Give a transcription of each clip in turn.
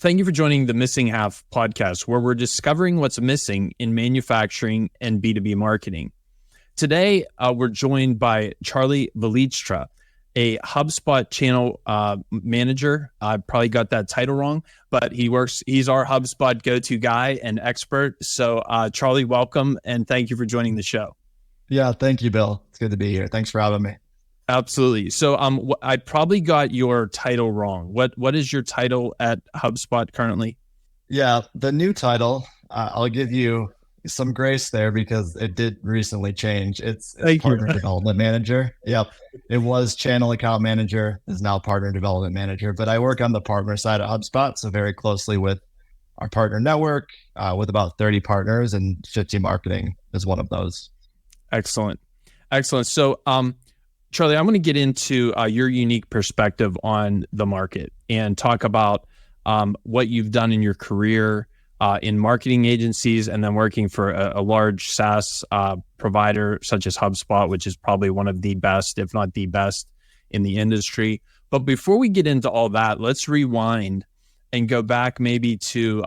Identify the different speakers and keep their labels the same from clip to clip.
Speaker 1: Thank you for joining the Missing Half podcast, where we're discovering what's missing in manufacturing and B2B marketing. Today, we're joined by Charley Vlietstra, a HubSpot channel manager. I probably got that title wrong, but he's our HubSpot go-to guy and expert. So Charley, welcome, and thank you for joining the show.
Speaker 2: Yeah, thank you, Bill. It's good to be here. Thanks for having me.
Speaker 1: Absolutely. So I probably got your title wrong. What is your title at HubSpot currently?
Speaker 2: Yeah, the new title, I'll give you some grace there because it did recently change. It's Partner Development Manager. Yep. It was Channel Account Manager, is now Partner Development Manager. But I work on the partner side of HubSpot, so very closely with our partner network, with about 30 partners, and 50 marketing is one of those.
Speaker 1: Excellent. So, Charley, I'm going to get into your unique perspective on the market and talk about what you've done in your career in marketing agencies and then working for a large SaaS provider such as HubSpot, which is probably one of the best, if not the best, in the industry. But before we get into all that, let's rewind and go back maybe to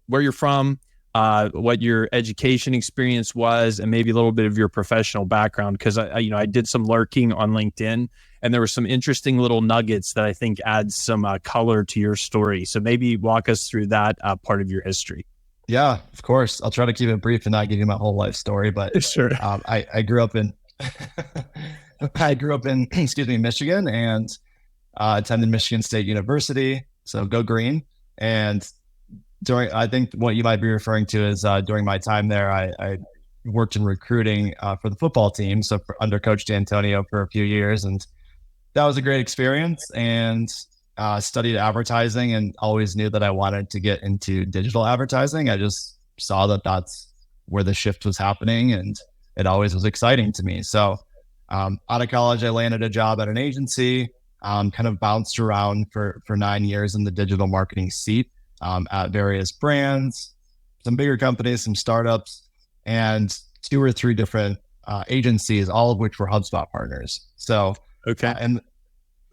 Speaker 1: where you're from, what your education experience was, and maybe a little bit of your professional background. Because I did some lurking on LinkedIn, and there were some interesting little nuggets that I think add some color to your story. So maybe walk us through that part of your history.
Speaker 2: Yeah, of course. I'll try to keep it brief and not give you my whole life story. But
Speaker 1: sure.
Speaker 2: I grew up in Michigan, and attended Michigan State University. So go green. And I think what you might be referring to is during my time there, I worked in recruiting for the football team. So under Coach D'Antonio for a few years, and that was a great experience. And studied advertising, and always knew that I wanted to get into digital advertising. I just saw that that's where the shift was happening, and it always was exciting to me. So out of college, I landed a job at an agency, kind of bounced around for 9 years in the digital marketing seat. At various brands, some bigger companies, some startups, and 2 or 3 different agencies, all of which were HubSpot partners. So,
Speaker 1: okay.
Speaker 2: And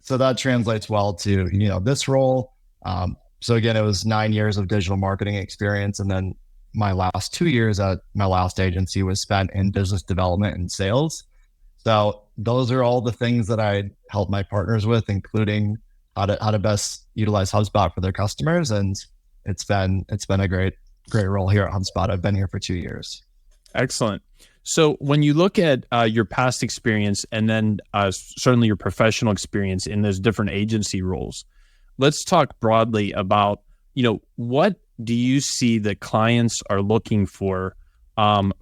Speaker 2: so that translates well to, this role. So again, it was 9 years of digital marketing experience. And then my last 2 years at my last agency was spent in business development and sales. So those are all the things that I help my partners with, including how to best utilize HubSpot for their customers. And it's been a great role here at HubSpot. I've been here for 2 years.
Speaker 1: Excellent. So when you look at your past experience and then certainly your professional experience in those different agency roles, let's talk broadly about, what do you see that clients are looking for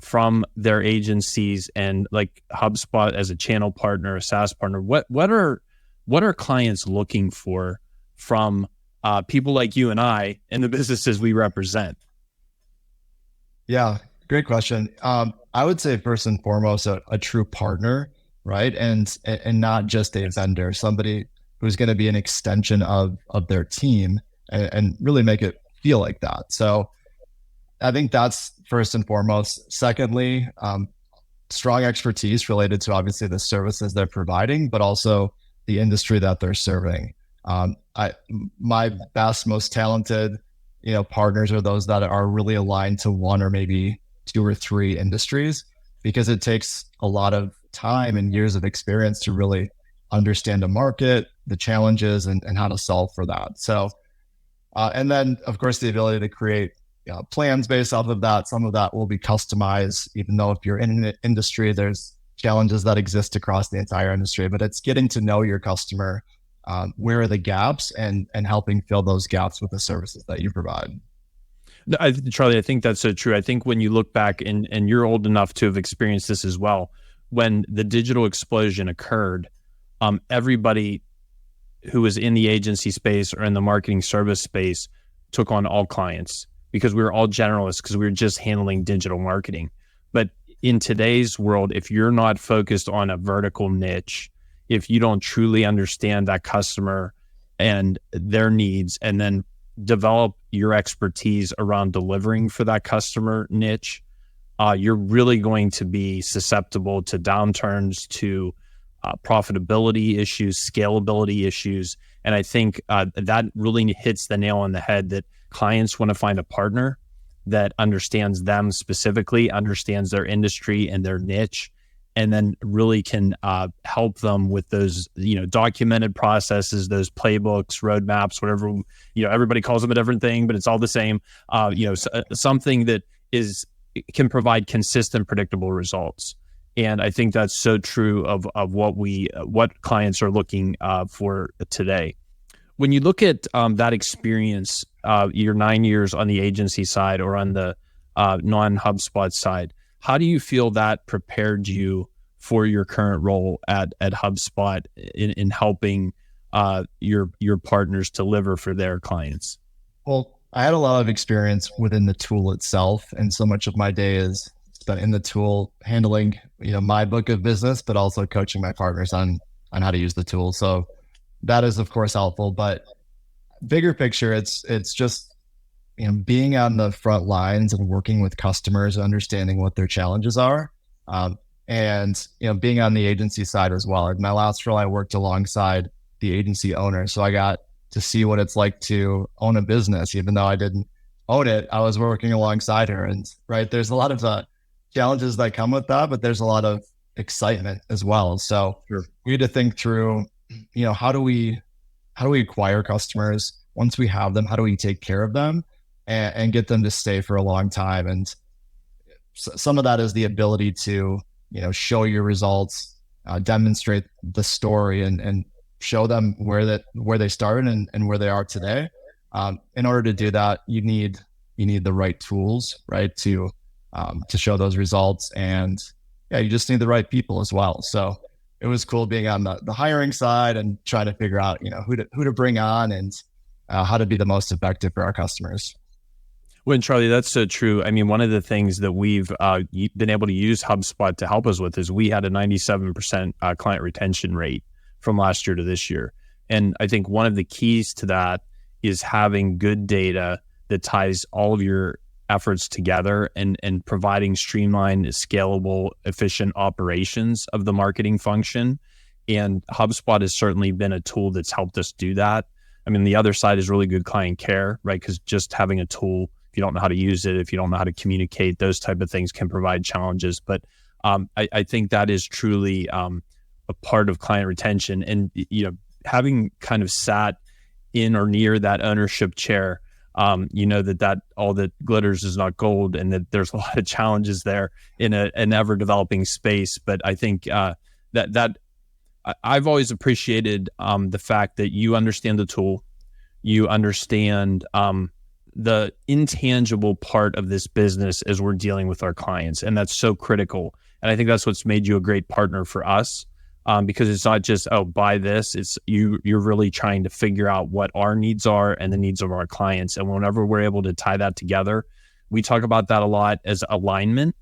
Speaker 1: from their agencies, and like HubSpot as a channel partner, a SaaS partner? What are clients looking for from people like you and I and the businesses we represent?
Speaker 2: Yeah, great question. I would say first and foremost, a true partner, right? And not just a vendor, somebody who's going to be an extension of their team and really make it feel like that. So I think that's first and foremost. Secondly, strong expertise related to obviously the services they're providing, but also the industry that they're serving. My best, most talented, partners are those that are really aligned to 1 or maybe 2 or 3 industries, because it takes a lot of time and years of experience to really understand a market, the challenges, and how to solve for that. So, and then of course the ability to create plans based off of that. Some of that will be customized, even though if you're in an industry, there's challenges that exist across the entire industry, but it's getting to know your customer, where are the gaps, and helping fill those gaps with the services that you provide.
Speaker 1: Charley, I think that's so true. I think when you look back, and you're old enough to have experienced this as well, when the digital explosion occurred, everybody who was in the agency space or in the marketing service space took on all clients, because we were all generalists, because we were just handling digital marketing. But in today's world, if you're not focused on a vertical niche, if you don't truly understand that customer and their needs, and then develop your expertise around delivering for that customer niche, you're really going to be susceptible to downturns, to profitability issues, scalability issues. And I think that really hits the nail on the head, that clients want to find a partner that understands them specifically, understands their industry and their niche, and then really can help them with those, documented processes, those playbooks, roadmaps, whatever, everybody calls them a different thing, but it's all the same. Something that can provide consistent, predictable results. And I think that's so true of what clients are looking for today. When you look at that experience, your 9 years on the agency side or on the non-HubSpot side, how do you feel that prepared you for your current role at HubSpot in helping your partners deliver for their clients?
Speaker 2: Well, I had a lot of experience within the tool itself, and so much of my day is spent in the tool handling, my book of business, but also coaching my partners on how to use the tool. So that is, of course, helpful. But bigger picture, it's just being on the front lines and working with customers, understanding what their challenges are, and being on the agency side as well. In my last role, I worked alongside the agency owner, so I got to see what it's like to own a business. Even though I didn't own it, I was working alongside her. And there's a lot of challenges that come with that, but there's a lot of excitement as well. So
Speaker 1: Sure.
Speaker 2: We had to think through, how do we acquire customers? Once we have them, how do we take care of them and get them to stay for a long time? And some of that is the ability to, show your results, demonstrate the story, and show them where they started and where they are today. In order to do that, you need the right tools, right, to show those results. And you just need the right people as well. So it was cool being on the hiring side and trying to figure out, who to bring on and how to be the most effective for our customers.
Speaker 1: Well, Charlie, that's so true. I mean, one of the things that we've been able to use HubSpot to help us with is we had a 97% client retention rate from last year to this year. And I think one of the keys to that is having good data that ties all of your efforts together and providing streamlined, scalable, efficient operations of the marketing function. And HubSpot has certainly been a tool that's helped us do that. I mean, the other side is really good client care, right? Because just having a tool, if you don't know how to use it, if you don't know how to communicate, those type of things can provide challenges. But I think that is truly a part of client retention. And, having kind of sat in or near that ownership chair, that all that glitters is not gold, and that there's a lot of challenges there in an ever developing space. But I think that I've always appreciated the fact that you understand the tool, you understand the intangible part of this business as we're dealing with our clients, and that's so critical. And I think that's what's made you a great partner for us. Because it's not just, buy this, it's you're really trying to figure out what our needs are and the needs of our clients. And whenever we're able to tie that together, we talk about that a lot as alignment.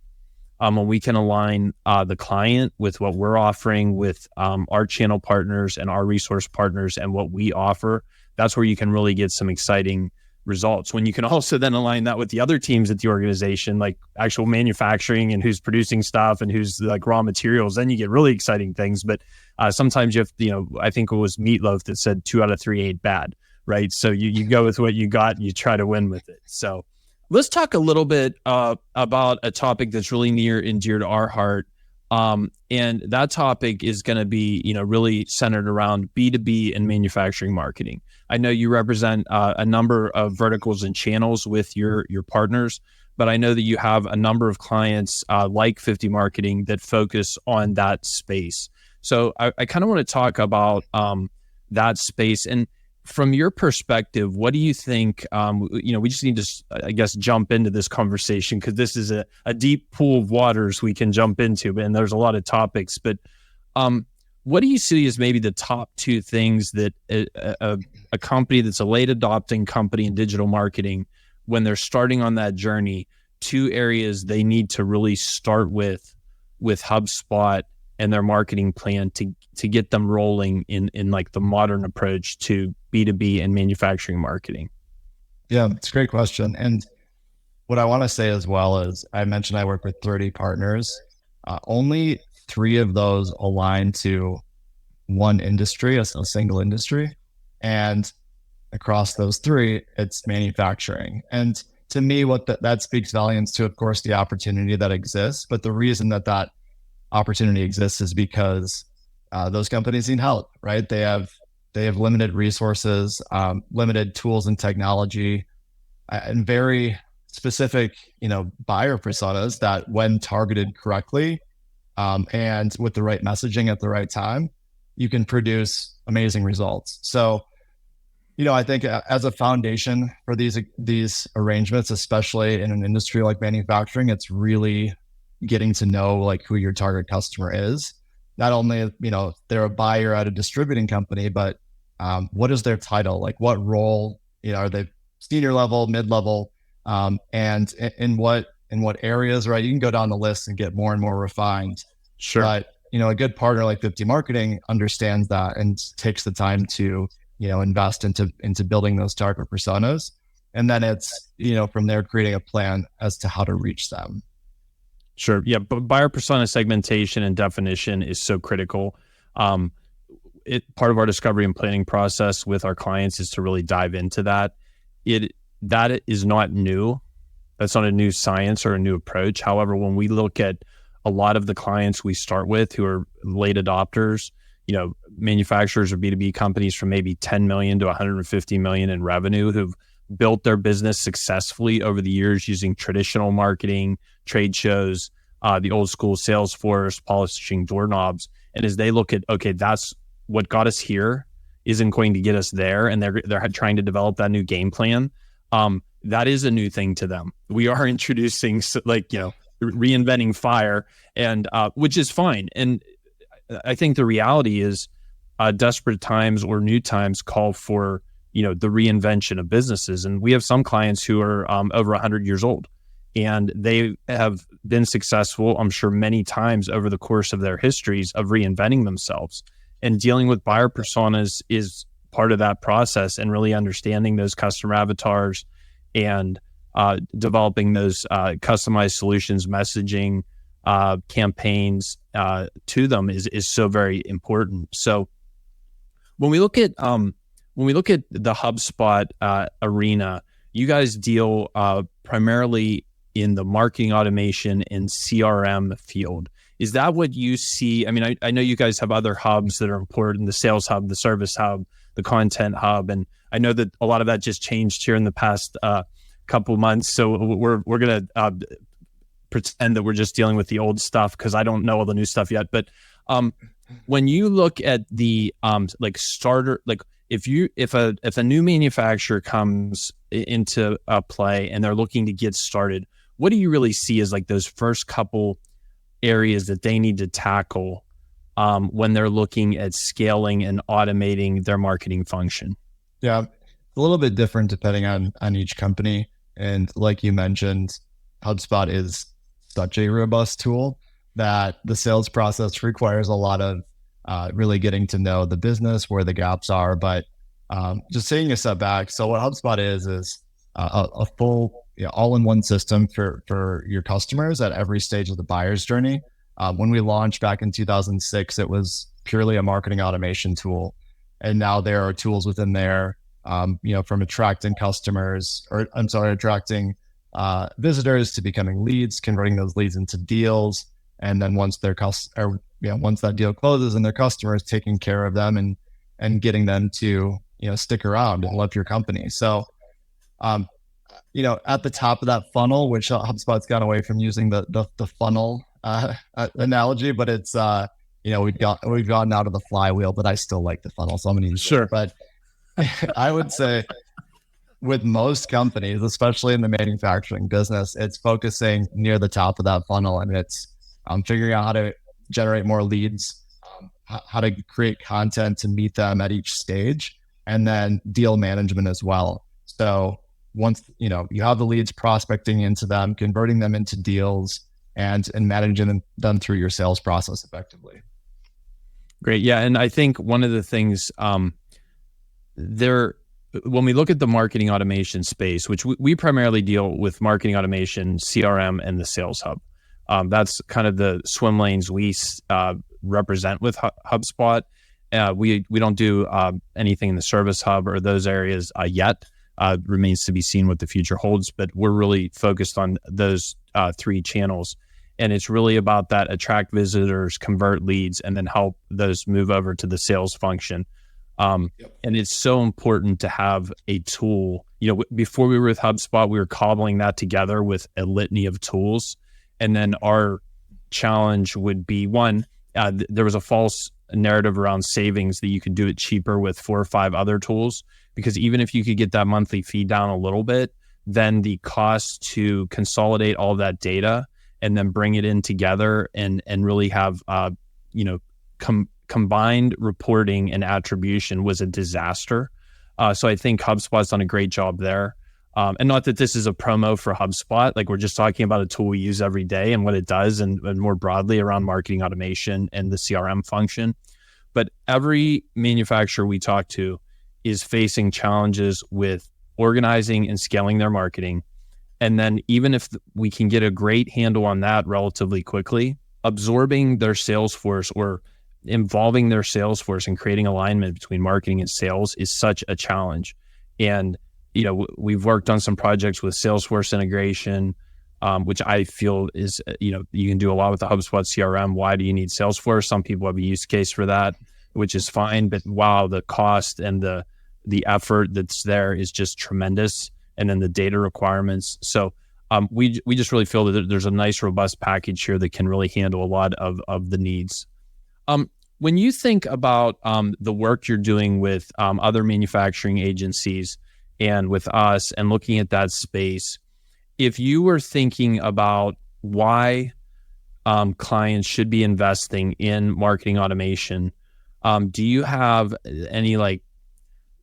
Speaker 1: When we can align the client with what we're offering with our channel partners and our resource partners and what we offer, that's where you can really get some exciting results. When you can also then align that with the other teams at the organization, like actual manufacturing and who's producing stuff and who's like raw materials, then you get really exciting things. But sometimes you have, I think it was Meatloaf that said 2 out of 3 ain't bad, right? So you go with what you got and you try to win with it. So let's talk a little bit about a topic that's really near and dear to our heart. And that topic is going to be, really centered around B2B and manufacturing marketing. I know you represent a number of verticals and channels with your partners, but I know that you have a number of clients like 50 Marketing that focus on that space. So I kind of want to talk about that space. And from your perspective, what do you think, we just need to, I guess, jump into this conversation because this is a deep pool of waters we can jump into, and there's a lot of topics. But what do you see as maybe the top 2 things that a company that's a late adopting company in digital marketing, when they're starting on that journey, 2 areas they need to really start with HubSpot and their marketing plan to get them rolling in like the modern approach to B2B and manufacturing marketing?
Speaker 2: Yeah, it's a great question. And what I want to say as well is, I mentioned I work with 30 partners. Only 3 of those align to one industry, a single industry. And across those three, it's manufacturing. And to me, what that speaks volumes to, of course, the opportunity that exists. But the reason that opportunity exists is because those companies need help, right? They have limited resources, limited tools and technology, and very specific, buyer personas that, when targeted correctly, and with the right messaging at the right time, you can produce amazing results. So, I think as a foundation for these arrangements, especially in an industry like manufacturing, it's really getting to know like who your target customer is. Not only, they're a buyer at a distributing company, but what is their title? Like what role, are they senior level, mid-level, and in what areas, right? You can go down the list and get more and more refined.
Speaker 1: Sure.
Speaker 2: But, a good partner like 50 Marketing understands that and takes the time to, invest into building those target personas. And then it's, from there creating a plan as to how to reach them.
Speaker 1: Sure. Yeah. But buyer persona segmentation and definition is so critical. Part of our discovery and planning process with our clients is to really dive into that. That is not new. That's not a new science or a new approach. However, when we look at a lot of the clients we start with who are late adopters, manufacturers or B2B companies from maybe 10 million to 150 million in revenue who've built their business successfully over the years using traditional marketing, trade shows, the old school sales force, polishing doorknobs. And as they look at, okay, that's what got us here isn't going to get us there. And they're trying to develop that new game plan. That is a new thing to them. We are introducing reinventing fire, and which is fine. And I think the reality is desperate times or new times call for, the reinvention of businesses. And we have some clients who are over 100 years old, and they have been successful, I'm sure, many times over the course of their histories of reinventing themselves. And dealing with buyer personas is part of that process, and really understanding those customer avatars and developing those customized solutions, messaging, campaigns to them is so very important. So when we look at the HubSpot arena, you guys deal primarily in the marketing automation and CRM field. Is that what you see? I mean, I know you guys have other hubs that are important: the sales hub, the service hub, the content hub, and I know that a lot of that just changed here in the past couple months. So we're gonna pretend that we're just dealing with the old stuff because I don't know all the new stuff yet. But when you look at the starter, like if a new manufacturer comes into play and they're looking to get started, what do you really see as like those first couple areas that they need to tackle when they're looking at scaling and automating their marketing function?
Speaker 2: Yeah, it's a little bit different depending on each company. And like you mentioned, HubSpot is such a robust tool that the sales process requires a lot of really getting to know the business, where the gaps are. But just taking a step back, so what HubSpot is a full all-in-one system for your customers at every stage of the buyer's journey. When we launched back in 2006, it was purely a marketing automation tool. And now there are tools within there, from attracting visitors to becoming leads, converting those leads into deals. And then once once that deal closes and their customers, taking care of them and getting them to, stick around and love your company. So, at the top of that funnel, which HubSpot's gone away from using the funnel analogy, but it's we've gotten out of the flywheel, but I still like the funnel, so I'm going to use
Speaker 1: Sure.
Speaker 2: it. But I would say with most companies, especially in the manufacturing business, it's focusing near the top of that funnel, and it's figuring out how to generate more leads, how to create content to meet them at each stage, and then deal management as well. So once you have the leads, prospecting into them, converting them into deals, and managing them through your sales process effectively.
Speaker 1: Great. Yeah. And I think one of the things when we look at the marketing automation space, which we primarily deal with marketing automation, CRM, and the sales hub. That's kind of the swim lanes we represent with HubSpot. We don't do anything in the Service Hub or those areas yet. Remains to be seen what the future holds, but we're really focused on those 3 channels. And it's really about that attract visitors, convert leads, and then help those move over to the sales function. And it's so important to have a tool. Before we were with HubSpot, we were cobbling that together with a litany of tools. And then our challenge would be one, there was a false narrative around savings that you could do it cheaper with 4 or 5 other tools, because even if you could get that monthly fee down a little bit, then the cost to consolidate all that data and then bring it in together and really have combined reporting and attribution was a disaster. So I think HubSpot's done a great job there. And not that this is a promo for HubSpot, like we're just talking about a tool we use every day and what it does, and more broadly around marketing automation and the CRM function. But every manufacturer we talk to is facing challenges with organizing and scaling their marketing. And then even if we can get a great handle on that relatively quickly, absorbing their sales force or involving their sales force and creating alignment between marketing and sales is such a challenge. And we've worked on some projects with Salesforce integration, which I feel is, you can do a lot with the HubSpot CRM. Why do you need Salesforce? Some people have a use case for that, which is fine. But wow, the cost and the effort that's there is just tremendous. And then the data requirements. So we just really feel that there's a nice, robust package here that can really handle a lot of the needs. When you think about the work you're doing with other manufacturing agencies and with us and looking at that space, if you were thinking about why clients should be investing in marketing automation, do you have any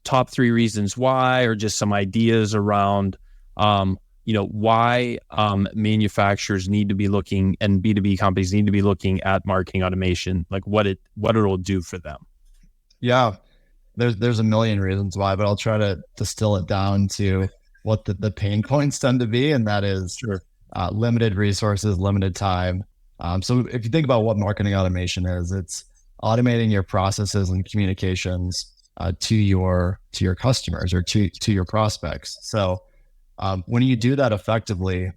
Speaker 1: top 3 reasons why, or just some ideas around why manufacturers need to be looking and B2B companies need to be looking at marketing automation, like what it'll do for them?
Speaker 2: Yeah, there's a million reasons why, but I'll try to distill it down to what the pain points tend to be, and that is limited resources, limited time. So if you think about what marketing automation is, it's automating your processes and communications to your customers or to your prospects. So when you do that effectively,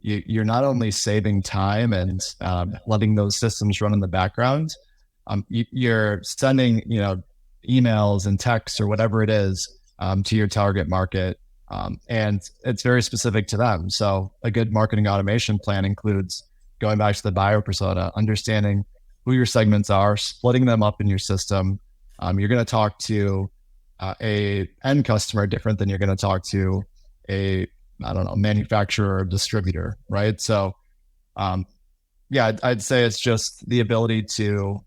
Speaker 2: you're not only saving time and letting those systems run in the background, you're sending emails and texts or whatever it is to your target market, and it's very specific to them. So a good marketing automation plan includes going back to the buyer persona, understanding who your segments are, splitting them up in your system. You're going to talk to a end customer different than you're going to talk to a manufacturer or distributor, right? So, I'd say it's just the ability to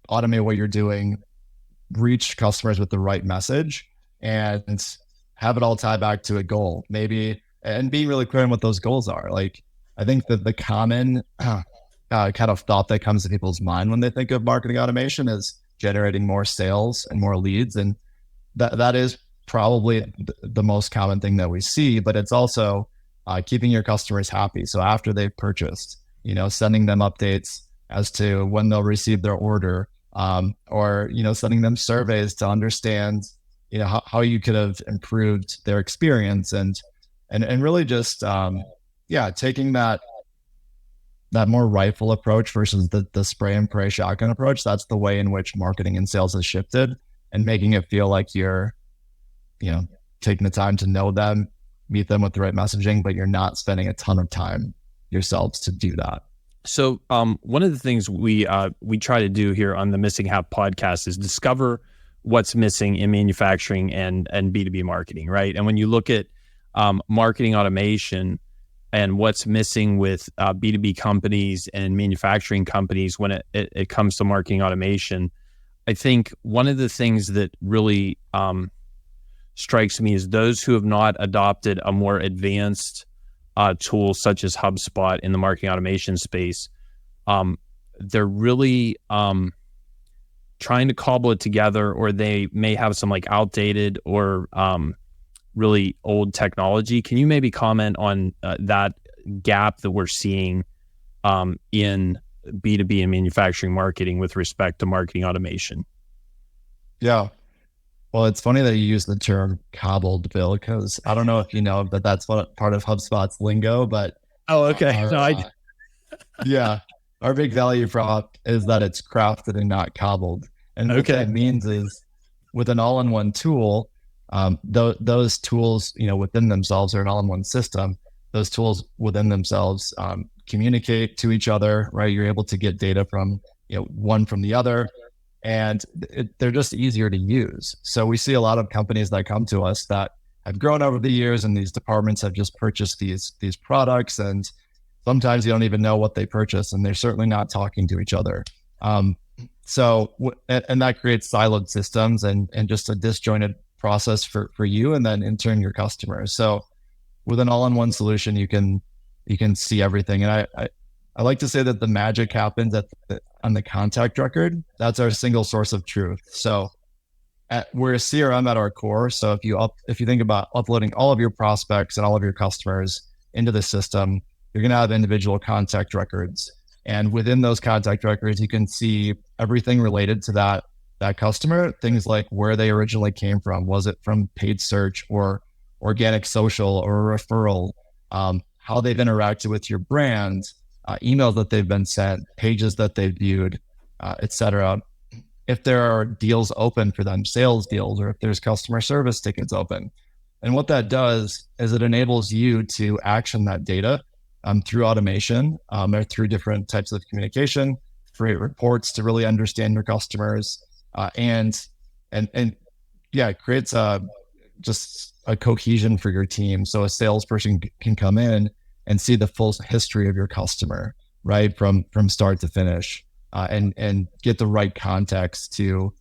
Speaker 2: automate what you're doing, reach customers with the right message, and have it all tie back to a goal, maybe, and being really clear on what those goals are. Like, I think that the common kind of thought that comes to people's mind when they think of marketing automation is generating more sales and more leads. And that is probably the most common thing that we see, but it's also keeping your customers happy. So after they've purchased, sending them updates as to when they'll receive their order, or, sending them surveys to understand, how you could have improved their experience, and really just, taking that more rightful approach versus the spray and pray shotgun approach. That's the way in which marketing and sales has shifted, and making it feel like you're, taking the time to know them, meet them with the right messaging, but you're not spending a ton of time yourselves to do that.
Speaker 1: So one of the things we try to do here on the Missing Half podcast is discover what's missing in manufacturing and B2B marketing, right? And when you look at marketing automation and what's missing with B2B companies and manufacturing companies when it comes to marketing automation, I think one of the things that really strikes me is those who have not adopted a more advanced tool such as HubSpot in the marketing automation space, they're really trying to cobble it together, or they may have some outdated or really old technology. Can you maybe comment on that gap that we're seeing in B2B and manufacturing marketing with respect to marketing automation?
Speaker 2: Yeah. Well, it's funny that you use the term cobbled, Bill, because I don't know if you know that that's what part of HubSpot's lingo, but
Speaker 1: Oh, okay.
Speaker 2: our
Speaker 1: No, I
Speaker 2: yeah, our big value prop is that it's crafted and not cobbled. And what
Speaker 1: okay.
Speaker 2: that means is with an all-in-one tool, those tools, within themselves are an all-in-one system. Those tools within themselves communicate to each other, right? You're able to get data from, one from the other, and they're just easier to use. So we see a lot of companies that come to us that have grown over the years, and these departments have just purchased these products, and sometimes you don't even know what they purchase, and they're certainly not talking to each other. And that creates siloed systems and just a disjointed process for you, and then in turn your customers. So with an all-in-one solution, you can see everything. And I like to say that the magic happens on the contact record. That's our single source of truth. So we're a CRM at our core. So if you think about uploading all of your prospects and all of your customers into the system, you're going to have individual contact records. And within those contact records, you can see everything related to that customer, things like where they originally came from. Was it from paid search or organic social or a referral? How they've interacted with your brand, emails that they've been sent, pages that they've viewed, etc. If there are deals open for them, sales deals, or if there's customer service tickets open. And what that does is it enables you to action that data through automation or through different types of communication, create reports to really understand your customers, and yeah, it creates just a cohesion for your team. So a salesperson can come in and see the full history of your customer, right, from start to finish, and get the right context to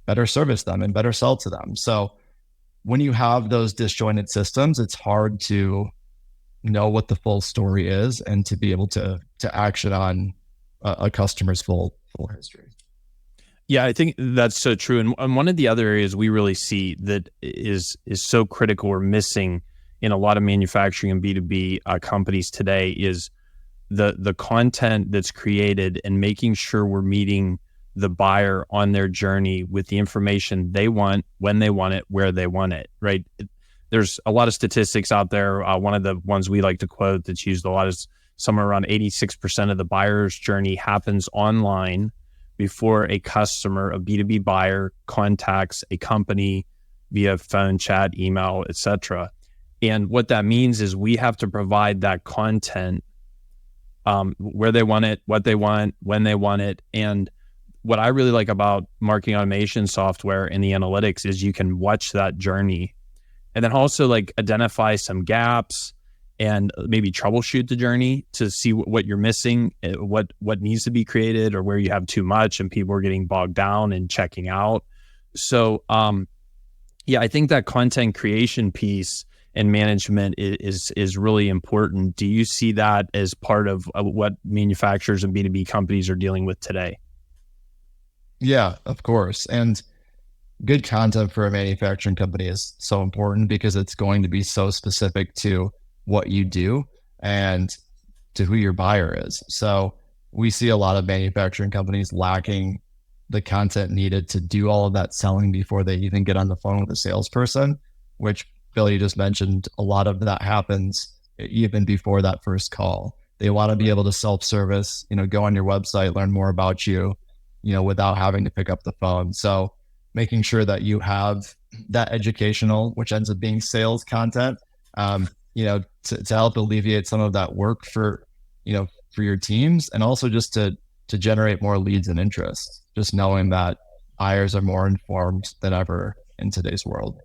Speaker 2: better service them and better sell to them. So when you have those disjointed systems, it's hard to know what the full story is and to be able to action on a customer's full history.
Speaker 1: Yeah, I think that's so true. And one of the other areas we really see that is so critical or missing in a lot of manufacturing and B2B companies today is the content that's created and making sure we're meeting the buyer on their journey with the information they want, when they want it, where they want it, right? There's a lot of statistics out there. One of the ones we like to quote that's used a lot is somewhere around 86% of the buyer's journey happens online before a customer, a B2B buyer, contacts a company via phone, chat, email, etc. And what that means is we have to provide that content where they want it, what they want, when they want it. And what I really like about marketing automation software and the analytics is you can watch that journey and then also like identify some gaps and maybe troubleshoot the journey to see what you're missing, what needs to be created, or where you have too much and people are getting bogged down and checking out. So yeah, I think that content creation piece and management is really important. Do you see that as part of what manufacturers and B2B companies are dealing with today?
Speaker 2: Yeah, of course. And good content for a manufacturing company is so important because it's going to be so specific to what you do and to who your buyer is. So we see a lot of manufacturing companies lacking the content needed to do all of that selling before they even get on the phone with a salesperson, which Bill, you just mentioned, a lot of that happens even before that first call. They want to be able to self-service, go on your website, learn more about you, without having to pick up the phone. So making sure that you have that educational, which ends up being sales content, to help alleviate some of that work for your teams, and also just to generate more leads and interest, just knowing that buyers are more informed than ever in today's world.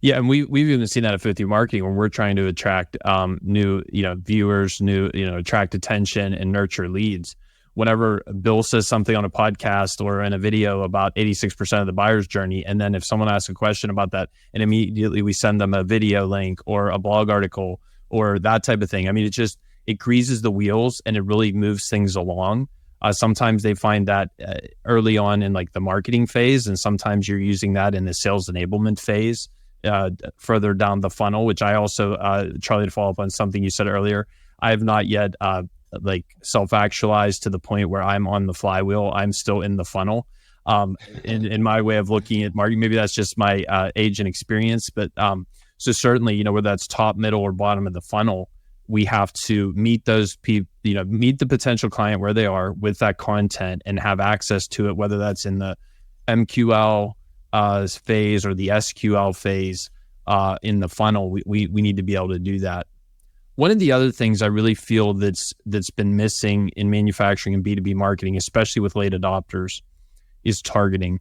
Speaker 1: Yeah, and we've even seen that at 50 Marketing when we're trying to attract new viewers, attract attention and nurture leads. Whenever Bill says something on a podcast or in a video about 86% of the buyer's journey, and then if someone asks a question about that, and immediately we send them a video link or a blog article or that type of thing. I mean, it greases the wheels and it really moves things along. Sometimes they find that early on in like the marketing phase, and sometimes you're using that in the sales enablement phase further down the funnel, which I also, Charley, to follow up on something you said earlier, I have not yet like self-actualized to the point where I'm on the flywheel. I'm still in the funnel. in my way of looking at marketing. Maybe that's just my age and experience, but so certainly, whether that's top, middle, or bottom of the funnel, we have to meet those people, meet the potential client where they are with that content and have access to it, whether that's in the MQL phase or the SQL phase in the funnel. We need to be able to do that. One of the other things I really feel that's been missing in manufacturing and B2B marketing, especially with late adopters, is targeting.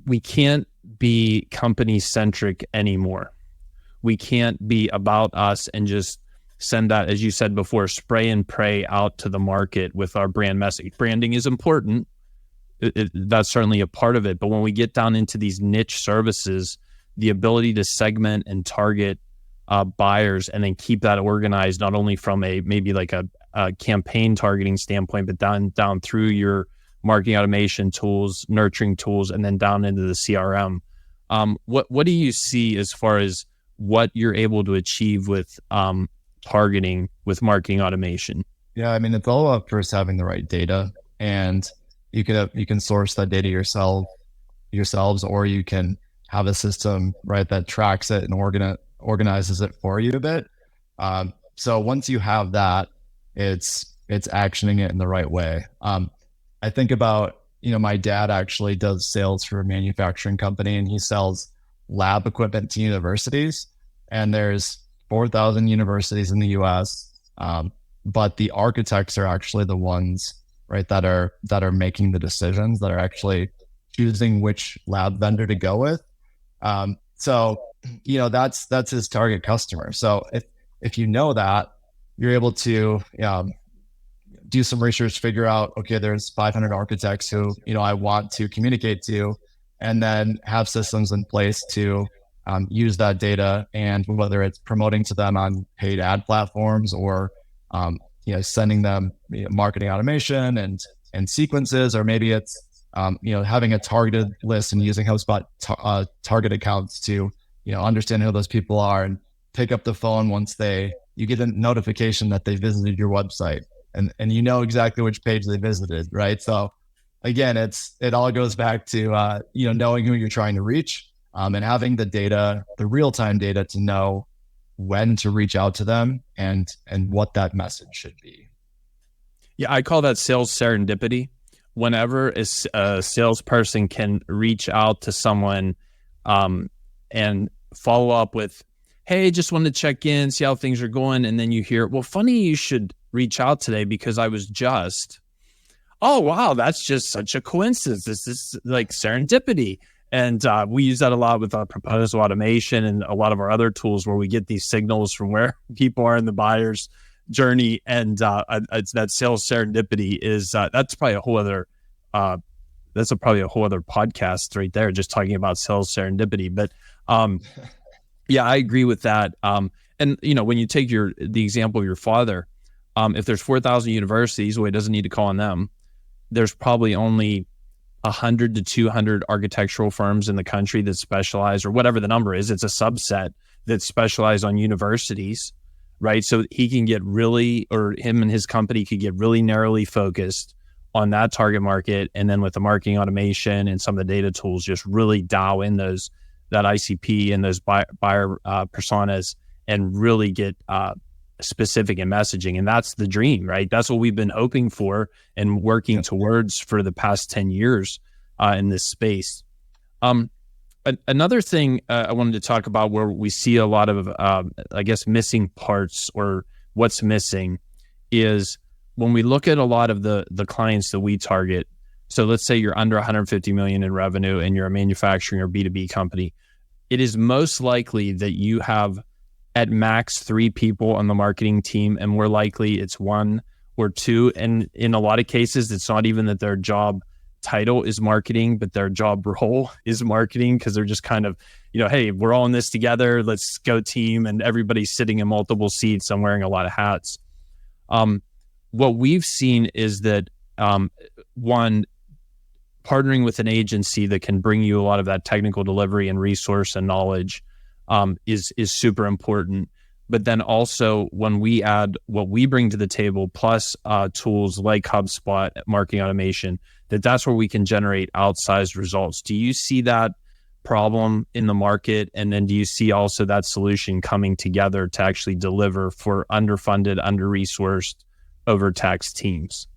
Speaker 1: We can't be company-centric anymore. We can't be about us and just send that, as you said before, spray and pray out to the market with our brand message. Branding is important. That's certainly a part of it. But when we get down into these niche services, the ability to segment and target buyers and then keep that organized, not only from maybe like a campaign targeting standpoint, but down through your marketing automation tools, nurturing tools, and then down into the CRM. What do you see as far as what you're able to achieve with targeting with marketing automation?
Speaker 2: Yeah, I mean, it's all about first having the right data, and you can source that data yourselves, or you can have a system, right, that tracks it and organizes it for you a bit. So once you have that, it's actioning it in the right way. I think about, my dad actually does sales for a manufacturing company, and he sells lab equipment to universities, and there's 4,000 universities in the US. But the architects are actually the ones, right, that are making the decisions, that are actually choosing which lab vendor to go with. So that's his target customer. So if you know that, you're able to do some research, figure out, okay, there's 500 architects who I want to communicate to, and then have systems in place to use that data, and whether it's promoting to them on paid ad platforms or sending them marketing automation and sequences, or maybe it's having a targeted list and using HubSpot target accounts to understand who those people are and pick up the phone once you get a notification that they visited your website, and exactly which page they visited, right? So again, it all goes back to knowing who you're trying to reach, and having the data, the real-time data, to know when to reach out to them and what that message should be.
Speaker 1: Yeah, I call that sales serendipity. Whenever a salesperson can reach out to someone and follow up with, hey, just wanted to check in, see how things are going. And then you hear, well, funny you should reach out today because I was just, oh, wow, that's just such a coincidence. This is like serendipity. And we use that a lot with our proposal automation and a lot of our other tools, where we get these signals from where people are in the buyer's journey. And it's that sales serendipity is that's probably a whole other podcast right there, just talking about sales serendipity. But yeah, I agree with that. And when you take the example of your father, if there's 4,000 universities, well, he doesn't need to call on them. There's probably only 100 to 200 architectural firms in the country that specialize, or whatever the number is. It's a subset that specialize on universities, right? So he can get him and his company could get really narrowly focused on that target market. And then with the marketing automation and some of the data tools, just really dial in that ICP and those buyer personas, and really get specific in messaging. And that's the dream, right? That's what we've been hoping for and working towards for the past 10 years in this space. Another thing I wanted to talk about, where we see a lot of, missing parts, or what's missing, is when we look at a lot of the clients that we target. So let's say you're under 150 million in revenue and you're a manufacturing or B2B company. It is most likely that you have at max 3 people on the marketing team, and more likely it's 1 or 2. And in a lot of cases, it's not even that their job title is marketing, but their job role is marketing, because they're just kind of, hey, we're all in this together, let's go team, and everybody's sitting in multiple seats and wearing a lot of hats. What we've seen is that, one, partnering with an agency that can bring you a lot of that technical delivery and resource and knowledge is super important. But then also when we add what we bring to the table, plus tools like HubSpot, marketing automation, that's where we can generate outsized results. Do you see that problem in the market? And then do you see also that solution coming together to actually deliver for underfunded, under-resourced, overtaxed teams?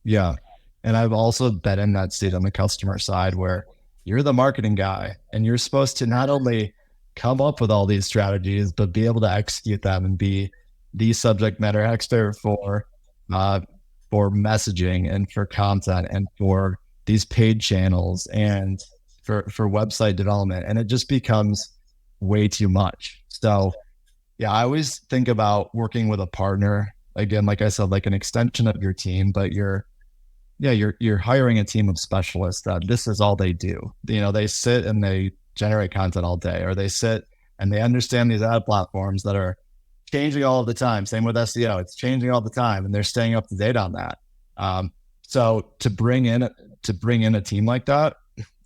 Speaker 2: Yeah. And I've also been in that seat on the customer side where you're the marketing guy and you're supposed to not only come up with all these strategies, but be able to execute them and be the subject matter expert for messaging and for content and for these paid channels and for website development. And it just becomes way too much. So yeah, I always think about working with a partner, again, like I said, like an extension of your team, but you're hiring a team of specialists that this is all they do. They sit and they generate content all day, or they sit and they understand these ad platforms that are changing all of the time. Same with SEO, it's changing all the time, and they're staying up to date on that. So to bring in a team like that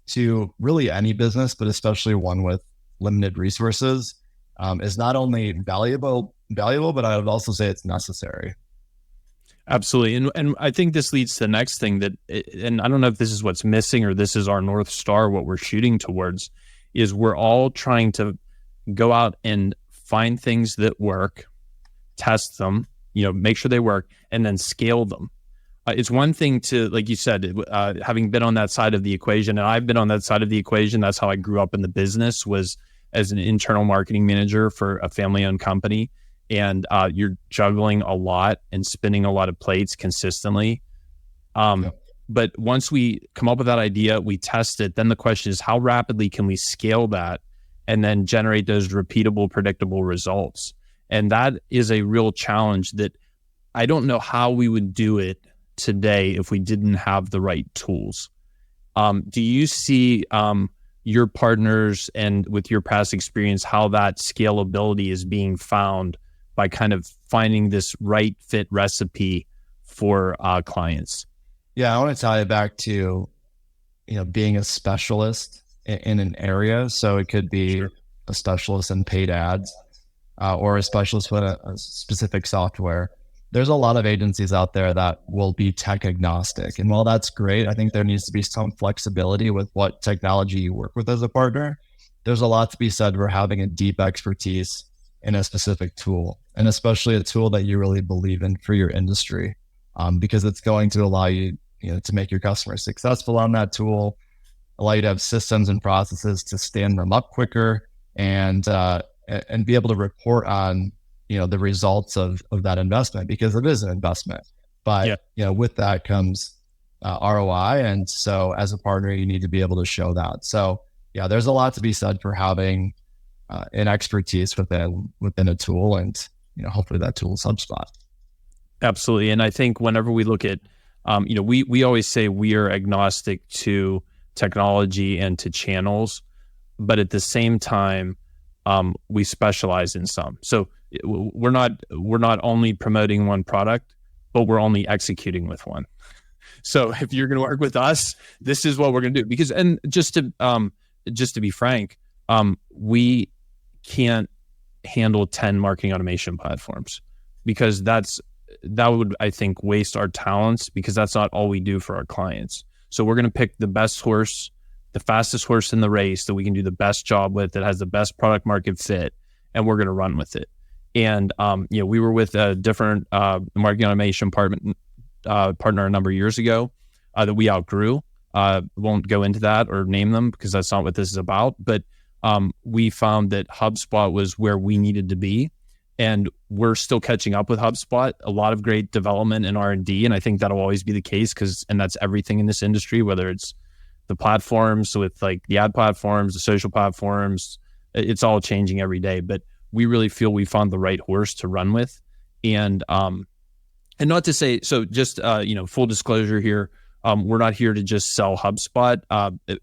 Speaker 2: to really any business, but especially one with limited resources, is not only valuable, but I would also say it's necessary.
Speaker 1: Absolutely. And I think this leads to the next thing and I don't know if this is what's missing or this is our North Star, what we're shooting towards, is we're all trying to go out and find things that work, test them, make sure they work, and then scale them. It's one thing to, like you said, having been on that side of the equation, and I've been on that side of the equation. That's how I grew up in the business, was as an internal marketing manager for a family-owned company. And you're juggling a lot and spinning a lot of plates consistently. But once we come up with that idea, we test it, then the question is, how rapidly can we scale that and then generate those repeatable, predictable results? And that is a real challenge that I don't know how we would do it today if we didn't have the right tools. Do you see your partners and with your past experience, how that scalability is being found by kind of finding this right fit recipe for clients?
Speaker 2: Yeah, I want to tie it back to, being a specialist in an area. So it could be a specialist in paid ads or a specialist with a specific software. There's a lot of agencies out there that will be tech agnostic. And while that's great, I think there needs to be some flexibility with what technology you work with as a partner. There's a lot to be said for having a deep expertise in a specific tool, and especially a tool that you really believe in for your industry, because it's going to allow you, to make your customers successful on that tool, allow you to have systems and processes to stand them up quicker, and be able to report on, the results of that investment, because it is an investment. But with that comes ROI, and so as a partner, you need to be able to show that. So yeah, there's a lot to be said for having an expertise within a tool, and hopefully that tool is HubSpot.
Speaker 1: Absolutely. And I think whenever we look at, we always say we are agnostic to technology and to channels, but at the same time, we specialize in some. So we're not only promoting one product, but we're only executing with one. So if you're going to work with us, this is what we're going to do. Because, and just to be frank, we can't handle 10 marketing automation platforms, because that would, I think, waste our talents, because that's not all we do for our clients. So we're going to pick the best horse, the fastest horse in the race that we can do the best job with, that has the best product market fit, and we're going to run with it. And we were with a different marketing automation partner a number of years ago that we outgrew. Won't go into that or name them, because that's not what this is about. But we found that HubSpot was where we needed to be, and we're still catching up with HubSpot. A lot of great development and R&D, and I think that'll always be the case, and that's everything in this industry, whether it's the platforms with like the ad platforms, the social platforms, it's all changing every day. But we really feel we found the right horse to run with. And not to say, so just, full disclosure here, we're not here to just sell HubSpot.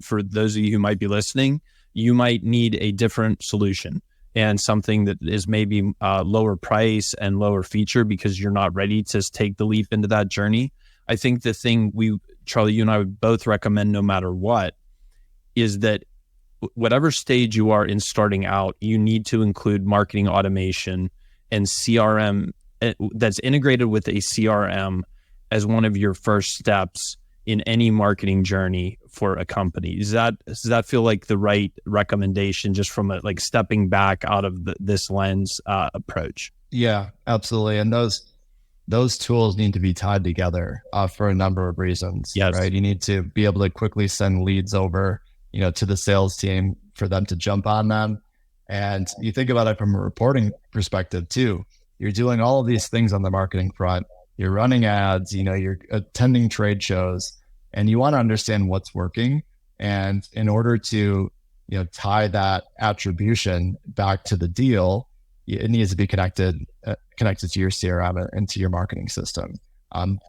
Speaker 1: For those of you who might be listening, you might need a different solution and something that is maybe lower price and lower feature, because you're not ready to take the leap into that journey. I think the thing Charley, you and I would both recommend, no matter what, is that whatever stage you are in starting out, you need to include marketing automation and CRM that's integrated with a CRM as one of your first steps in any marketing journey for a company. Does that feel like the right recommendation, just from a like stepping back out of this lens approach?
Speaker 2: Yeah, absolutely. And those tools need to be tied together for a number of reasons,
Speaker 1: Yes.
Speaker 2: right? You need to be able to quickly send leads over, to the sales team for them to jump on them. And you think about it from a reporting perspective too. You're doing all of these things on the marketing front. You're running ads, you're attending trade shows, and you want to understand what's working. And in order to, tie that attribution back to the deal, it needs to be connected to your CRM and to your marketing system.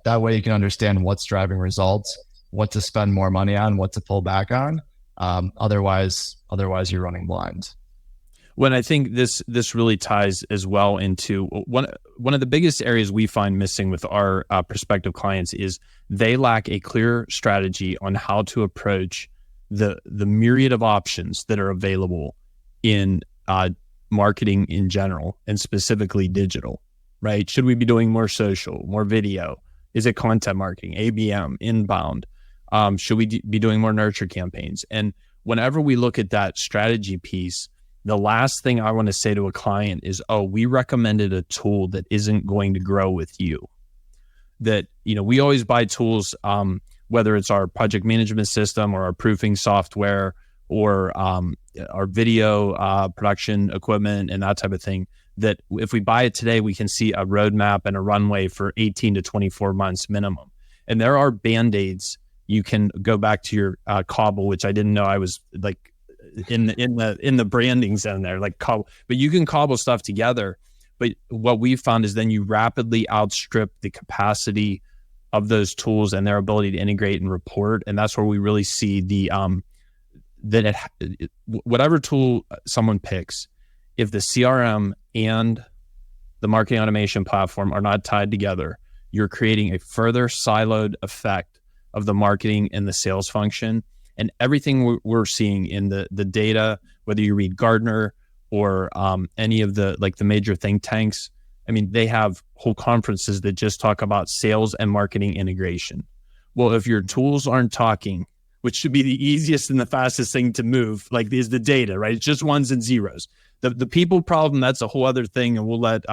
Speaker 2: That way you can understand what's driving results, what to spend more money on, what to pull back on. Otherwise you're running blind.
Speaker 1: When I think this really ties as well into one of the biggest areas we find missing with our prospective clients is they lack a clear strategy on how to approach the myriad of options that are available in marketing in general, and specifically digital, right? Should we be doing more social, more video? Is it content marketing, ABM, inbound? Should we be doing more nurture campaigns? And whenever we look at that strategy piece, the last thing I want to say to a client is, oh, we recommended a tool that isn't going to grow with you. That, we always buy tools, whether it's our project management system or our proofing software or our video production equipment and that type of thing, that if we buy it today, we can see a roadmap and a runway for 18 to 24 months minimum. And there are Band-Aids. You can go back to your Cobble, which I didn't know I was like in the branding zone there, like Cobble, but you can cobble stuff together. But what we found is then you rapidly outstrip the capacity of those tools and their ability to integrate and report. And that's where we really see the whatever tool someone picks, if the CRM and the marketing automation platform are not tied together, you're creating a further siloed effect of the marketing and the sales function. And everything we're seeing in the data, whether you read Gartner or any of the major think tanks, I mean, they have whole conferences that just talk about sales and marketing integration. Well, if your tools aren't talking, which should be the easiest and the fastest thing to move, is the data, right? It's just ones and zeros. The people problem, that's a whole other thing, and we'll let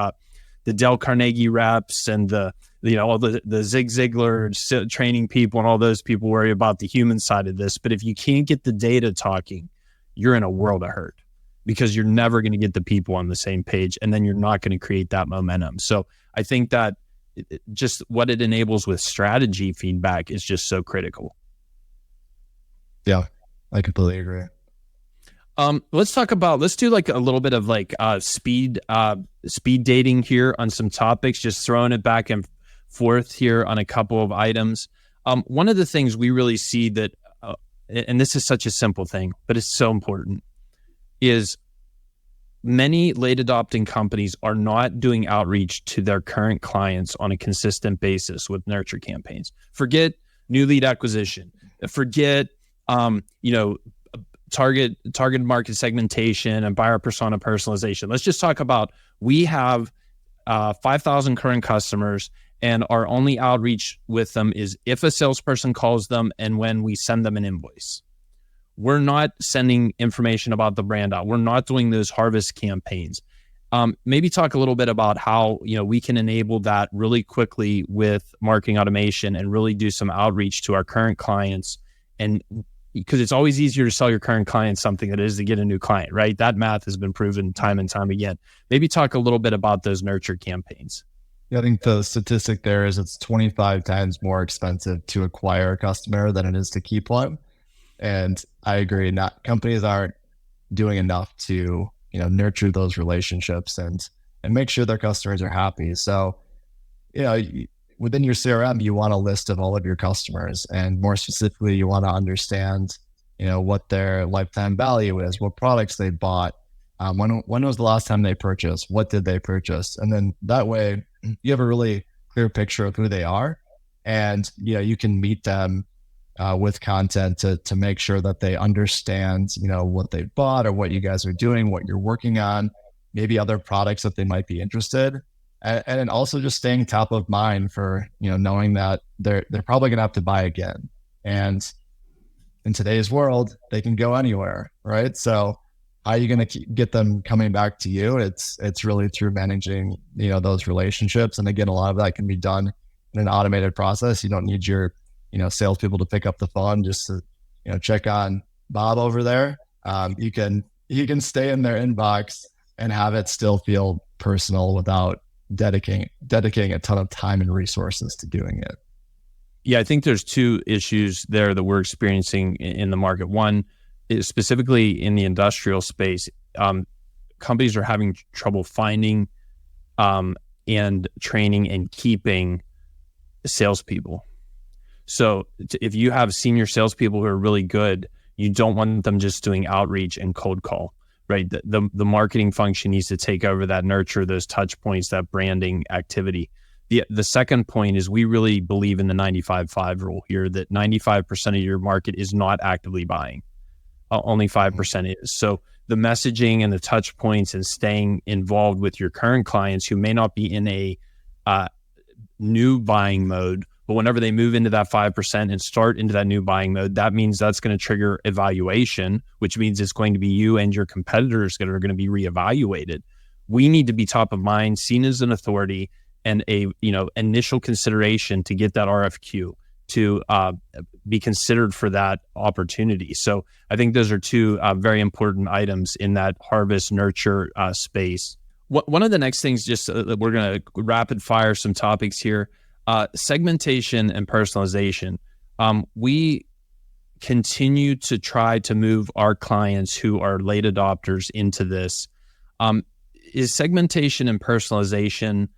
Speaker 1: the Dale Carnegie reps and all the Zig Ziglar training people and all those people worry about the human side of this. But if you can't get the data talking, you're in a world of hurt, because you're never going to get the people on the same page, and then you're not going to create that momentum. So I think that just what it enables with strategy feedback is just so critical.
Speaker 2: Yeah, I completely agree.
Speaker 1: Let's do like a little bit of speed dating here on some topics, just throwing it back and forth here on a couple of items. One of the things we really see that, and this is such a simple thing, but it's so important, is many late adopting companies are not doing outreach to their current clients on a consistent basis with nurture campaigns. Forget new lead acquisition. Forget, target market segmentation and buyer persona personalization. Let's just talk about, we have 5,000 current customers, and our only outreach with them is if a salesperson calls them and when we send them an invoice. We're not sending information about the brand out. We're not doing those harvest campaigns. Maybe talk a little bit about how we can enable that really quickly with marketing automation and really do some outreach to our current clients. And because it's always easier to sell your current clients something than it is to get a new client, right? That math has been proven time and time again. Maybe talk a little bit about those nurture campaigns.
Speaker 2: Yeah, I think the statistic there is it's 25 times more expensive to acquire a customer than it is to keep one. And I agree, companies aren't doing enough to, nurture those relationships and make sure their customers are happy. So, within your CRM, you want a list of all of your customers, and more specifically, you want to understand, what their lifetime value is, what products they bought, when was the last time they purchased, what did they purchase, and then that way you have a really clear picture of who they are, and you can meet them with content to make sure that they understand, what they bought or what you guys are doing, what you're working on, maybe other products that they might be interested. And then also just staying top of mind for, knowing that they're probably going to have to buy again. And in today's world, they can go anywhere, right? So how are you going to get them coming back to you? It's really through managing, those relationships. And again, a lot of that can be done in an automated process. You don't need your, salespeople to pick up the phone just to, check on Bob over there. You can stay in their inbox and have it still feel personal without dedicating a ton of time and resources to doing it.
Speaker 1: Yeah, I think there's two issues there that we're experiencing in the market. One is specifically in the industrial space. Companies are having trouble finding and training and keeping salespeople. So if you have senior salespeople who are really good, you don't want them just doing outreach and cold call, right? The marketing function needs to take over that, nurture those touch points, that branding activity. The second point is we really believe in the 95-5 rule here, that 95% of your market is not actively buying. Only 5% is. So the messaging and the touch points and staying involved with your current clients who may not be in a new buying mode, but whenever they move into that 5% and start into that new buying mode, that means that's going to trigger evaluation, which means it's going to be you and your competitors that are going to be reevaluated. We need to be top of mind, seen as an authority, and a initial consideration to get that RFQ to be considered for that opportunity. So I think those are two very important items in that harvest nurture space. One of the next things, just we're going to rapid fire some topics here. Segmentation and personalization. We continue to try to move our clients who are late adopters into this. Is segmentation and personalization,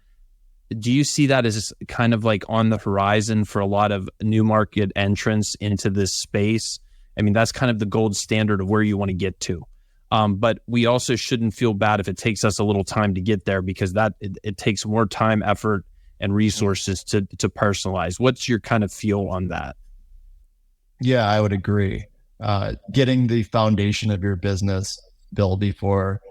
Speaker 1: do you see that as kind of like on the horizon for a lot of new market entrants into this space? I mean, that's kind of the gold standard of where you want to get to. But we also shouldn't feel bad if it takes us a little time to get there, because it takes more time, effort, and resources to personalize. What's your kind of feel on that?
Speaker 2: Yeah, I would agree. Getting the foundation of your business built before,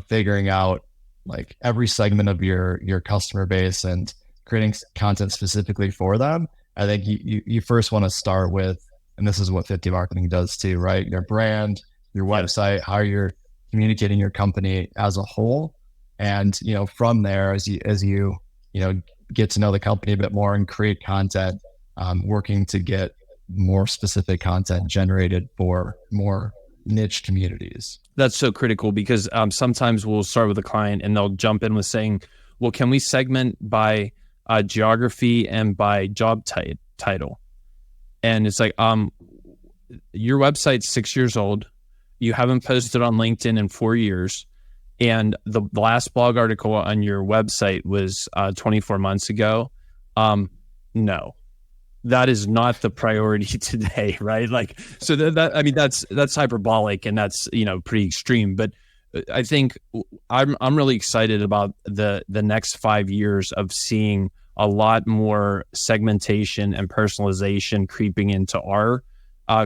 Speaker 2: figuring out like every segment of your customer base and creating content specifically for them. I think you first want to start with, and this is what 50 Marketing does too, right? Your brand, your website, how you're communicating your company as a whole. And, from there, as you get to know the company a bit more and create content, working to get more specific content generated for more niche communities.
Speaker 1: That's so critical, because sometimes we'll start with a client and they'll jump in with saying, well, can we segment by geography and by job title? And it's like, your website's 6 years old. You haven't posted on LinkedIn in 4 years. And the last blog article on your website was 24 months ago. No, that is not the priority today, right? Like, so that's hyperbolic, and that's, pretty extreme. But I think I'm really excited about the next 5 years of seeing a lot more segmentation and personalization creeping into our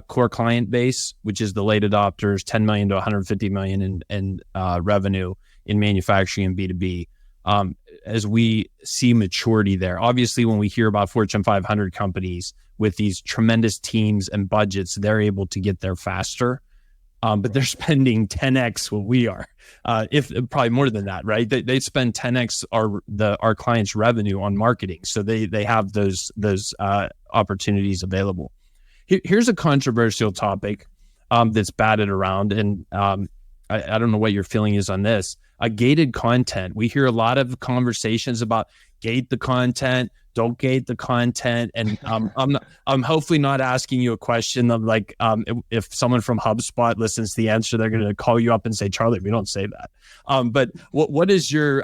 Speaker 1: core client base, which is the late adopters, 10 million to 150 million in revenue in manufacturing and B2B. As we see maturity there, obviously, when we hear about Fortune 500 companies with these tremendous teams and budgets, they're able to get there faster. But they're spending 10x what we are, if probably more than that, right? They spend 10x our clients' revenue on marketing, so they have those opportunities available. Here's a controversial topic that's batted around, and I don't know what your feeling is on this. Gated content. We hear a lot of conversations about gate the content, don't gate the content, and I'm hopefully not asking you a question of like, if someone from HubSpot listens to the answer, they're going to call you up and say, Charlie, we don't say that. But what is your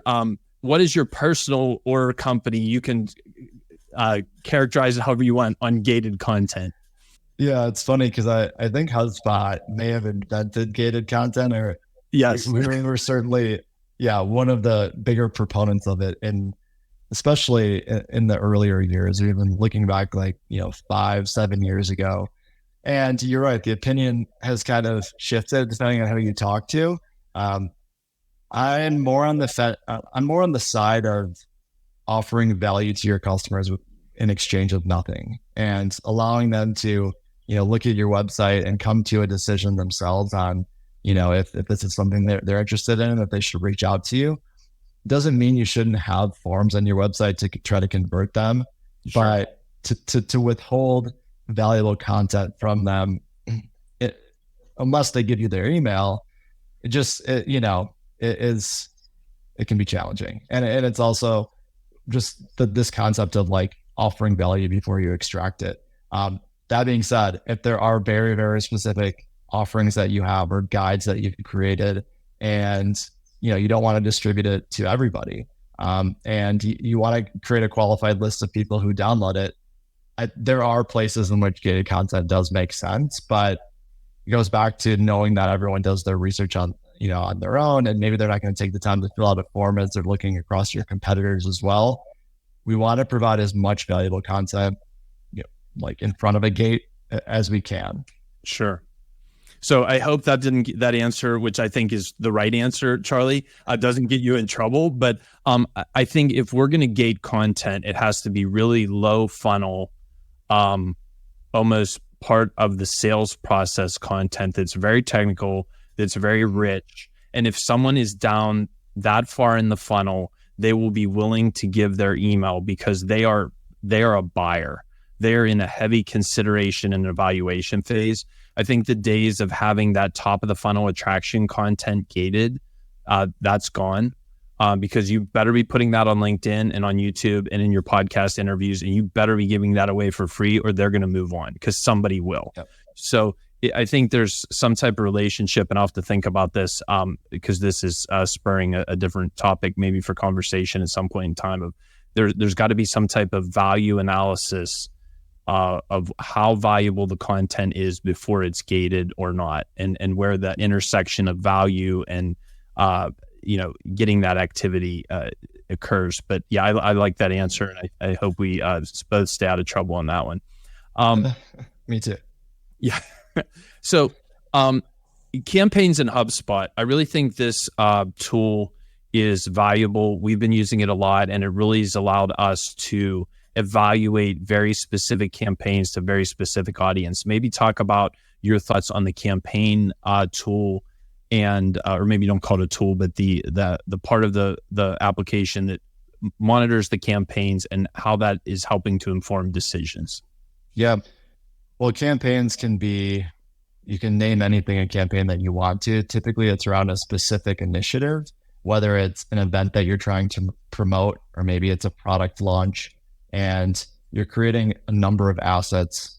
Speaker 1: personal or company? You can characterize it however you want on gated content.
Speaker 2: Yeah, it's funny because I think HubSpot may have invented gated content, or
Speaker 1: yes,
Speaker 2: we were certainly one of the bigger proponents of it, and especially in the earlier years, or even looking back like 5-7 years ago, And you're right. The opinion has kind of shifted depending on who you talk to. Um, I'm more on the side of offering value to your customers in exchange of nothing, and allowing them to, look at your website and come to a decision themselves on, if this is something they're interested in, that they should reach out to you. Doesn't mean you shouldn't have forms on your website to try to convert them,
Speaker 1: Sure.
Speaker 2: but to withhold valuable content from them, unless they give you their email, it can be challenging. And it's also just this concept of like offering value before you extract it. That being said, if there are very, very specific offerings that you have or guides that you've created, and you don't want to distribute it to everybody, and you want to create a qualified list of people who download it, there are places in which gated content does make sense, but it goes back to knowing that everyone does their research on their own, and maybe they're not going to take the time to fill out a form as they're looking across your competitors as well. We want to provide as much valuable content, like in front of a gate as we can.
Speaker 1: Sure. So I hope that answer, which I think is the right answer, Charley, doesn't get you in trouble. But I think if we're going to gate content, it has to be really low funnel, almost part of the sales process content that's very technical, that's very rich. And if someone is down that far in the funnel, they will be willing to give their email because they are a buyer. They're in a heavy consideration and evaluation phase. I think the days of having that top of the funnel attraction content gated, that's gone, because you better be putting that on LinkedIn and on YouTube and in your podcast interviews, and you better be giving that away for free, or they're going to move on because somebody will. Yep. So I think there's some type of relationship, and I'll have to think about this because this is spurring a different topic maybe for conversation at some point in time. Of there's got to be some type of value analysis of how valuable the content is before it's gated or not, and where that intersection of value and getting that activity occurs. But yeah, I like that answer, and I hope we both stay out of trouble on that one.
Speaker 2: Me too.
Speaker 1: Yeah. So campaigns in HubSpot, I really think this tool is valuable. We've been using it a lot, and it really has allowed us to evaluate very specific campaigns to very specific audience. Maybe talk about your thoughts on the campaign tool, and or maybe don't call it a tool, but the part of the application that monitors the campaigns and how that is helping to inform decisions.
Speaker 2: Yeah. Well, campaigns can be, you can name anything a campaign that you want to. Typically, it's around a specific initiative, whether it's an event that you're trying to promote, or maybe it's a product launch, and you're creating a number of assets,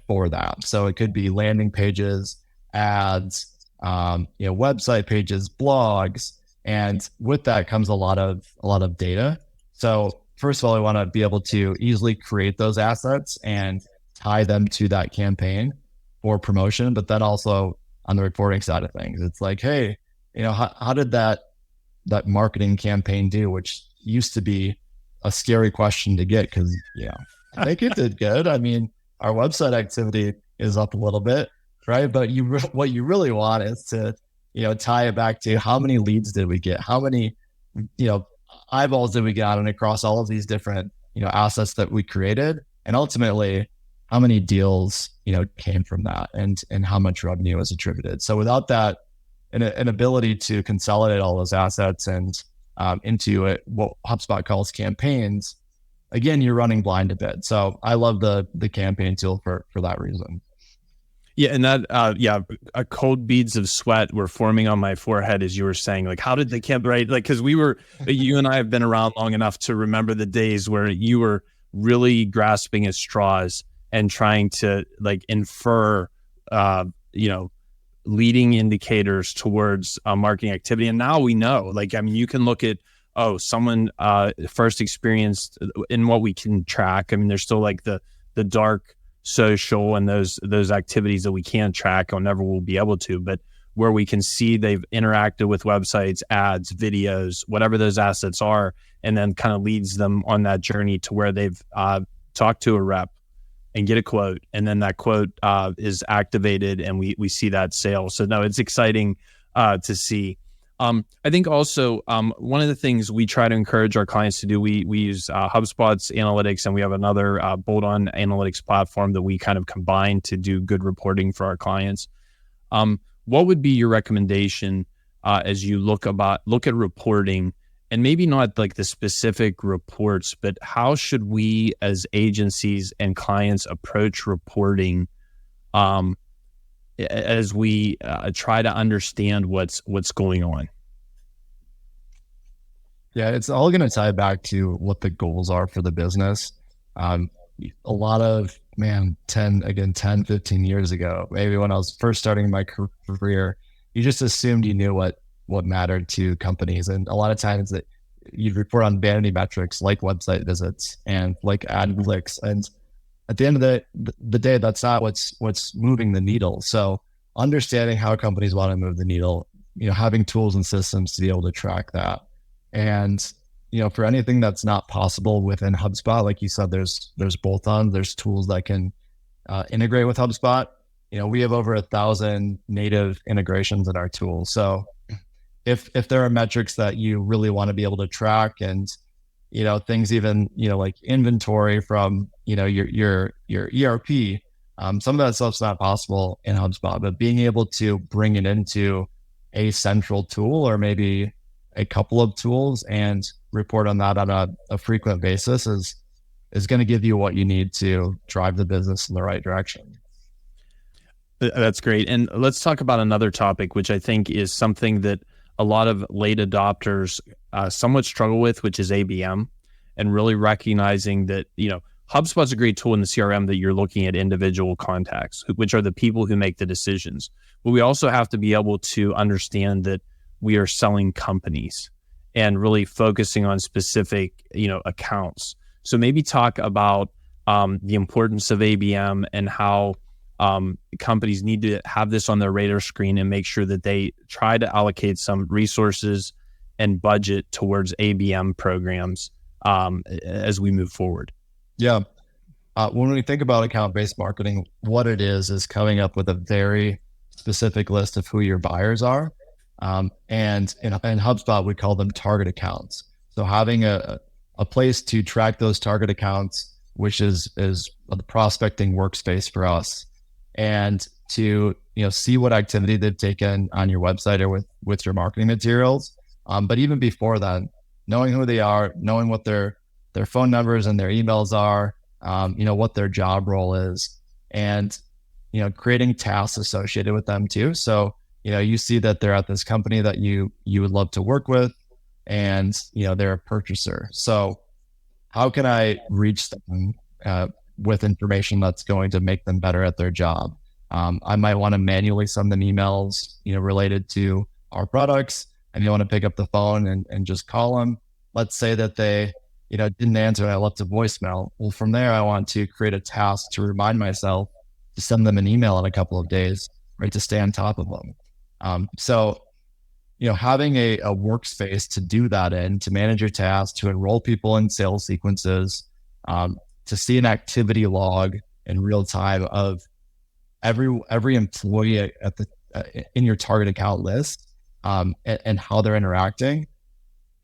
Speaker 2: for that. So it could be landing pages, ads, website pages, blogs, and with that comes a lot of data. So first of all, I want to be able to easily create those assets and tie them to that campaign for promotion. But then also on the reporting side of things, it's like, hey, how did that marketing campaign do, which used to be a scary question to get, because I think it did good. I mean, our website activity is up a little bit, right? But what you really want is to tie it back to how many leads did we get, how many eyeballs did we get on across all of these different assets that we created, and ultimately how many deals came from that, and how much revenue was attributed. So without that, an ability to consolidate all those assets and into what HubSpot calls campaigns, again, you're running blind a bit. So I love the campaign tool for that reason.
Speaker 1: Yeah, and that a cold beads of sweat were forming on my forehead as you were saying, like, how did the campaign, right? Like, because you and I have been around long enough to remember the days where you were really grasping at straws and trying to like infer, leading indicators towards marketing activity. And now we know, you can look at, someone first experienced in what we can track. I mean, there's still like the dark social and those activities that we can't track or never will be able to, but where we can see they've interacted with websites, ads, videos, whatever those assets are, and then kind of leads them on that journey to where they've talked to a rep and get a quote, and then that quote is activated, and we see that sale. So no, it's exciting to see. I think also one of the things we try to encourage our clients to do, we use HubSpot's analytics, and we have another bolt-on analytics platform that we kind of combine to do good reporting for our clients. What would be your recommendation as you look at reporting, and maybe not like the specific reports, but how should we as agencies and clients approach reporting as we try to understand what's going on?
Speaker 2: Yeah, it's all going to tie back to what the goals are for the business. A lot of, 10, 15 years ago, maybe when I was first starting my career, you just assumed you knew what mattered to companies. And a lot of times that you'd report on vanity metrics like website visits and like ad clicks. And at the end of the day, that's not what's moving the needle. So understanding how companies want to move the needle, having tools and systems to be able to track that. And, for anything that's not possible within HubSpot, like you said, there's bolt-ons, there's tools that can integrate with HubSpot. We have over 1,000 native integrations in our tool. So if there are metrics that you really want to be able to track, and, things even, like inventory from, your ERP, some of that stuff's not possible in HubSpot, but being able to bring it into a central tool, or maybe a couple of tools, and report on that on a frequent basis is going to give you what you need to drive the business in the right direction.
Speaker 1: That's great. And let's talk about another topic, which I think is something that a lot of late adopters somewhat struggle with, which is ABM, and really recognizing that, HubSpot's a great tool in the CRM that you're looking at individual contacts, which are the people who make the decisions. But we also have to be able to understand that we are selling companies and really focusing on specific, accounts. So maybe talk about the importance of ABM and how companies need to have this on their radar screen and make sure that they try to allocate some resources and budget towards ABM programs as we move forward.
Speaker 2: Yeah. When we think about account-based marketing, what it is coming up with a very specific list of who your buyers are. And in HubSpot, we call them target accounts. So having a place to track those target accounts, which is the prospecting workspace for us, and to see what activity they've taken on your website or with your marketing materials. But even before that, knowing who they are, knowing what their phone numbers and their emails are, what their job role is, and creating tasks associated with them too. So you see that they're at this company that you would love to work with, and they're a purchaser. So how can I reach them with information that's going to make them better at their job? I might want to manually send them emails, related to our products. I may want to pick up the phone and just call them. Let's say that they, didn't answer and I left a voicemail. Well, from there, I want to create a task to remind myself to send them an email in a couple of days, right, to stay on top of them. So having a workspace to do that in, to manage your tasks, to enroll people in sales sequences, to see an activity log in real time of every employee in your target account list, and how they're interacting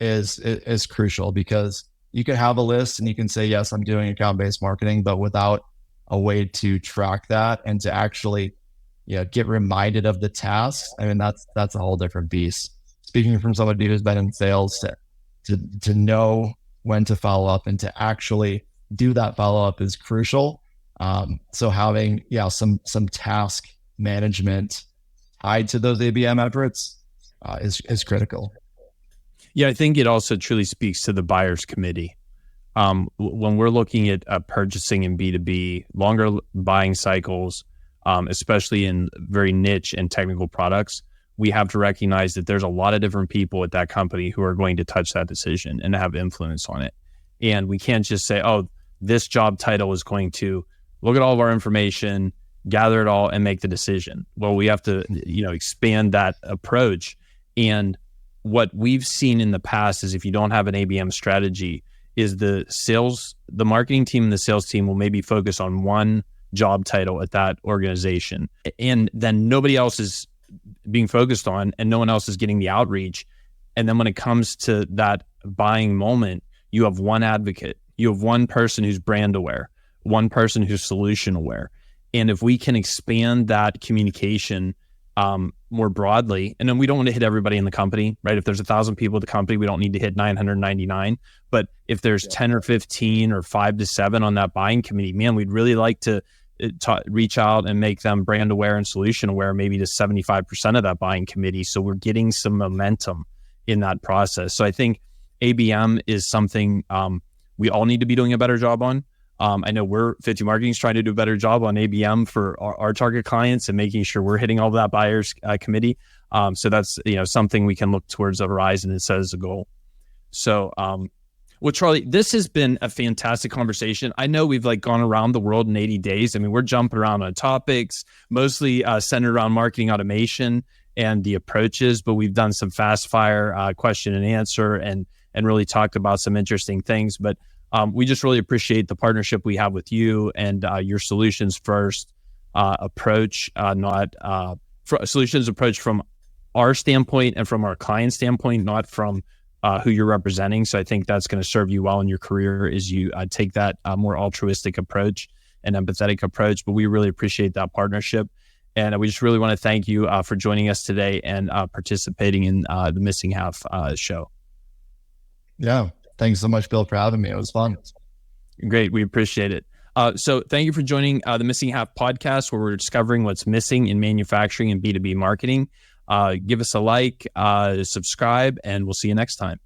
Speaker 2: is crucial, because you can have a list and you can say, yes, I'm doing account-based marketing, but without a way to track that and to actually get reminded of the tasks, I mean, that's a whole different beast. Speaking from somebody who's been in sales, to know when to follow up and to actually do that follow up is crucial. So having some task management tied to those ABM efforts is critical.
Speaker 1: Yeah, I think it also truly speaks to the buyer's committee. When we're looking at purchasing in B2B, longer buying cycles, especially in very niche and technical products, we have to recognize that there's a lot of different people at that company who are going to touch that decision and have influence on it. And we can't just say, oh, this job title is going to look at all of our information, gather it all, and make the decision. Well, we have to, expand that approach. And what we've seen in the past is if you don't have an ABM strategy, is the marketing team and the sales team will maybe focus on one job title at that organization. And then nobody else is being focused on, and no one else is getting the outreach. And then when it comes to that buying moment, you have one advocate, you have one person who's brand aware, one person who's solution aware. And if we can expand that communication more broadly, and then we don't want to hit everybody in the company, right? If there's 1,000 people at the company, we don't need to hit 999. But if there's 10 or 15 or 5 to 7 on that buying committee, man, we'd really like to reach out and make them brand aware and solution aware, maybe to 75% of that buying committee. So we're getting some momentum in that process. So I think ABM is something we all need to be doing a better job on. I know 50 Marketing is trying to do a better job on ABM for our target clients and making sure we're hitting all of that buyers committee. So that's something we can look towards the horizon and set as a goal. So, well, Charley, this has been a fantastic conversation. I know we've gone around the world in 80 days. I mean, we're jumping around on topics, mostly centered around marketing automation and the approaches, but we've done some fast fire question and answer and really talked about some interesting things. But we just really appreciate the partnership we have with you and your solutions first approach, solutions approach from our standpoint and from our client standpoint, not from who you're representing. So I think that's going to serve you well in your career as you take that more altruistic approach and empathetic approach. But we really appreciate that partnership. And we just really want to thank you for joining us today and participating in the Missing Half show.
Speaker 2: Yeah. Thanks so much, Bill, for having me. It was fun.
Speaker 1: Great. We appreciate it. So thank you for joining the Missing Half podcast, where we're discovering what's missing in manufacturing and B2B marketing. Give us a like, subscribe, and we'll see you next time.